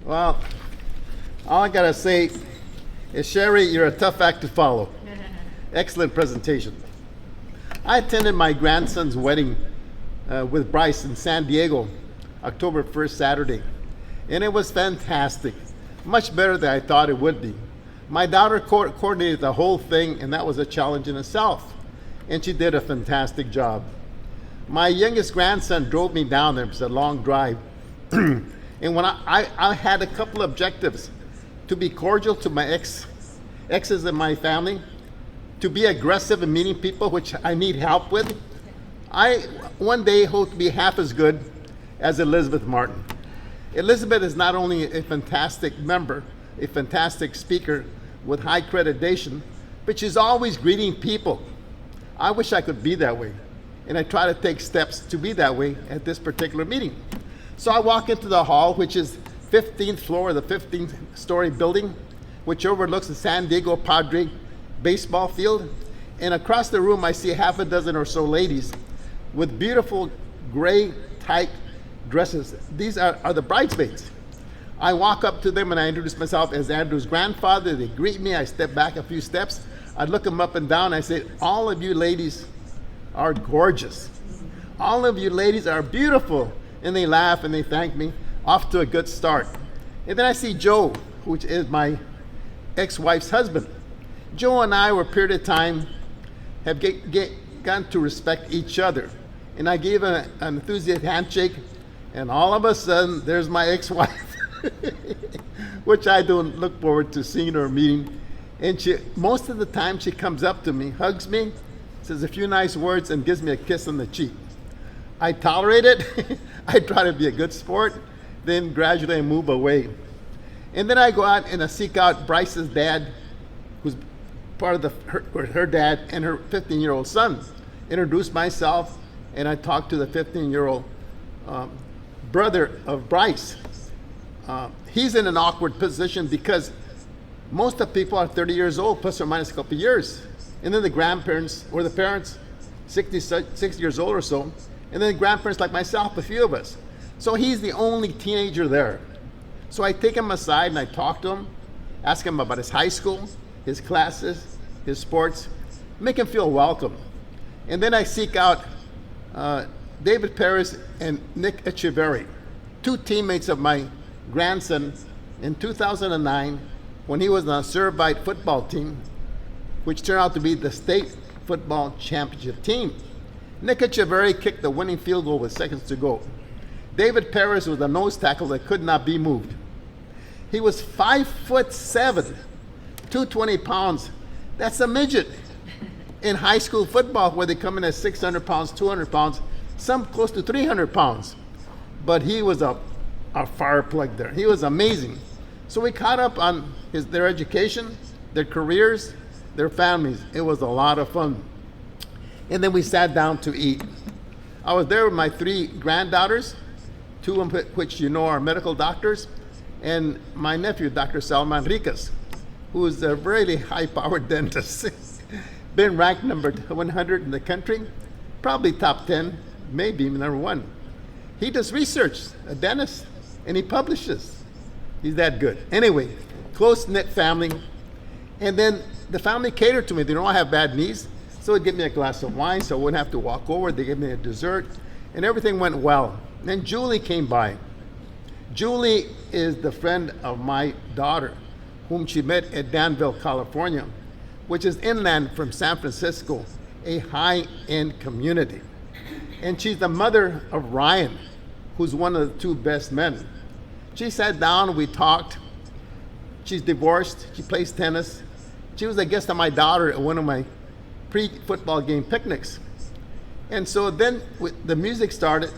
Well, all I gotta say is, Sherry, you're a tough act to follow. Excellent presentation. I attended my grandson's wedding with Bryce in San Diego, October 1st, Saturday, and it was fantastic. Much better than I thought it would be. My daughter coordinated the whole thing, and that was a challenge in itself, and she did a fantastic job. My youngest grandson drove me down there. It was a long drive. And when I had a couple of objectives: to be cordial to my exes in my family, to be aggressive in meeting people, which I need help with. I one day hope to be half as good as Elizabeth Martin. Elizabeth is not only a fantastic member, a fantastic speaker with high accreditation, but she's always greeting people. I wish I could be that way, and I try to take steps to be that way at this particular meeting. So I walk into the hall, which is 15th floor of the 15th-story building, which overlooks the San Diego Padre baseball field. And across the room, I see half a dozen or so ladies with beautiful gray tight dresses. These are the bridesmaids. I walk up to them and I introduce myself as Andrew's grandfather. They greet me. I step back a few steps. I look them up and down. I say, all of you ladies are gorgeous. All of you ladies are beautiful. And they laugh and they thank me. Off to a good start. And then I see Joe, which is my ex-wife's husband. Joe and I, over a period of time, have gotten to respect each other. And I gave an enthusiastic handshake, and all of a sudden, there's my ex-wife, which I don't look forward to seeing or meeting. And most of the time, she comes up to me, hugs me, says a few nice words, and gives me a kiss on the cheek. I tolerate it. I try to be a good sport. Then gradually I move away. And then I go out and I seek out Bryce's dad, who's part of her dad and her 15-year-old son. Introduce myself, and I talk to the 15-year-old brother of Bryce. He's in an awkward position because most of the people are 30 years old, plus or minus a couple of years. And then the grandparents, or the parents, 60 years old or so. And then the grandparents like myself, a few of us. So he's the only teenager there. So I take him aside and I talk to him, ask him about his high school, his classes, his sports, make him feel welcome. And then I seek out David Paris and Nick Echeverry, two teammates of my grandson in 2009 when he was on a Servite football team, which turned out to be the state football championship team. Nick Echeverry kicked the winning field goal with seconds to go. David Paris was a nose tackle that could not be moved. He was 5'7", 220 pounds. That's a midget. In high school football, where they come in at 600 pounds, 200 pounds, some close to 300 pounds. But he was a fire plug there. He was amazing. So we caught up on their education, their careers, their families. It was a lot of fun. And then we sat down to eat. I was there with my three granddaughters, two of which you know are medical doctors, and my nephew, Dr. Salman Ricas, who is a really high-powered dentist. Been ranked number 100 in the country, probably top 10, maybe number 1. He does research, a dentist, and he publishes. He's that good. Anyway, close-knit family. And then the family catered to me. They know I have bad knees, so they'd give me a glass of wine so I wouldn't have to walk over. They gave me a dessert, and everything went well. Then Julie came by. Julie is the friend of my daughter, whom she met at Danville, California, which is inland from San Francisco, a high-end community. And she's the mother of Ryan, who's one of the two best men. She sat down, we talked. She's divorced, she plays tennis. She was a guest of my daughter at one of my pre-football game picnics. And so then the music started,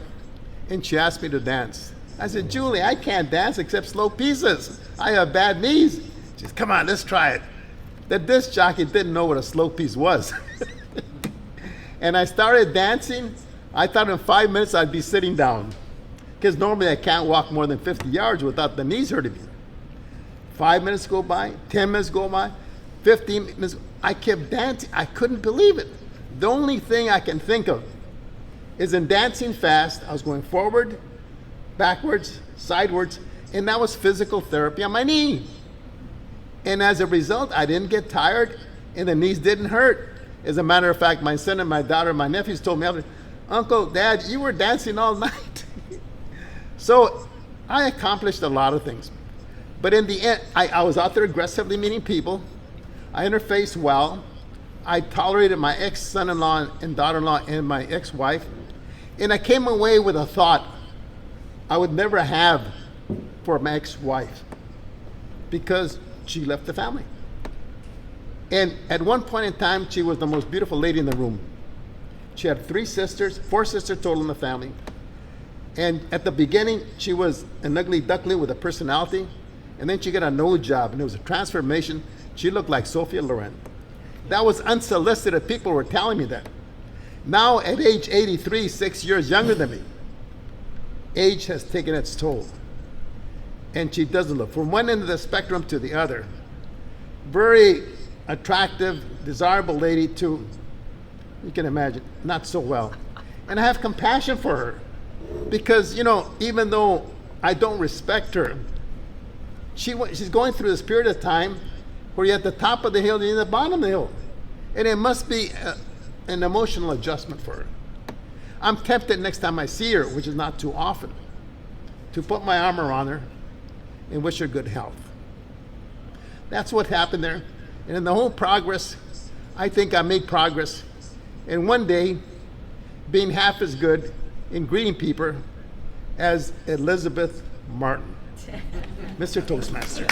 and she asked me to dance. I said, Julie, I can't dance except slow pieces. I have bad knees. She said, come on, let's try it. The disc jockey didn't know what a slow piece was. And I started dancing. I thought in 5 minutes I'd be sitting down, because normally I can't walk more than 50 yards without the knees hurting me. 5 minutes go by, 10 minutes go by, 15 minutes. I kept dancing. I couldn't believe it. The only thing I can think of is in dancing fast, I was going forward, backwards, sidewards, And that was physical therapy on my knee. And as a result, I didn't get tired and the knees didn't hurt. As a matter of fact, my son and my daughter, my nephews told me, Uncle, Dad, you were dancing all night. So I accomplished a lot of things. But in the end, I was out there aggressively meeting people. I interfaced well. I tolerated my ex-son-in-law and daughter-in-law and my ex-wife. And I came away with a thought I would never have for my ex-wife because she left the family. And at one point in time, she was the most beautiful lady in the room. She had four sisters total in the family. And at the beginning, she was an ugly duckling with a personality. And then she got a nose job, and it was a transformation. She looked like Sophia Loren. That was unsolicited. People were telling me that. Now, at age 83, 6 years younger than me, age has taken its toll. And she doesn't look from one end of the spectrum to the other. Very attractive, desirable lady to, you can imagine, not so well. And I have compassion for her because, even though I don't respect her, she's going through this period of time where you're at the top of the hill and you're at the bottom of the hill. And it must be an emotional adjustment for her. I'm tempted next time I see her, which is not too often, to put my arm around her and wish her good health. That's what happened there. And in the whole progress, I think I made progress. And one day, being half as good in greeting people as Elizabeth Martin. Mr. Toastmaster.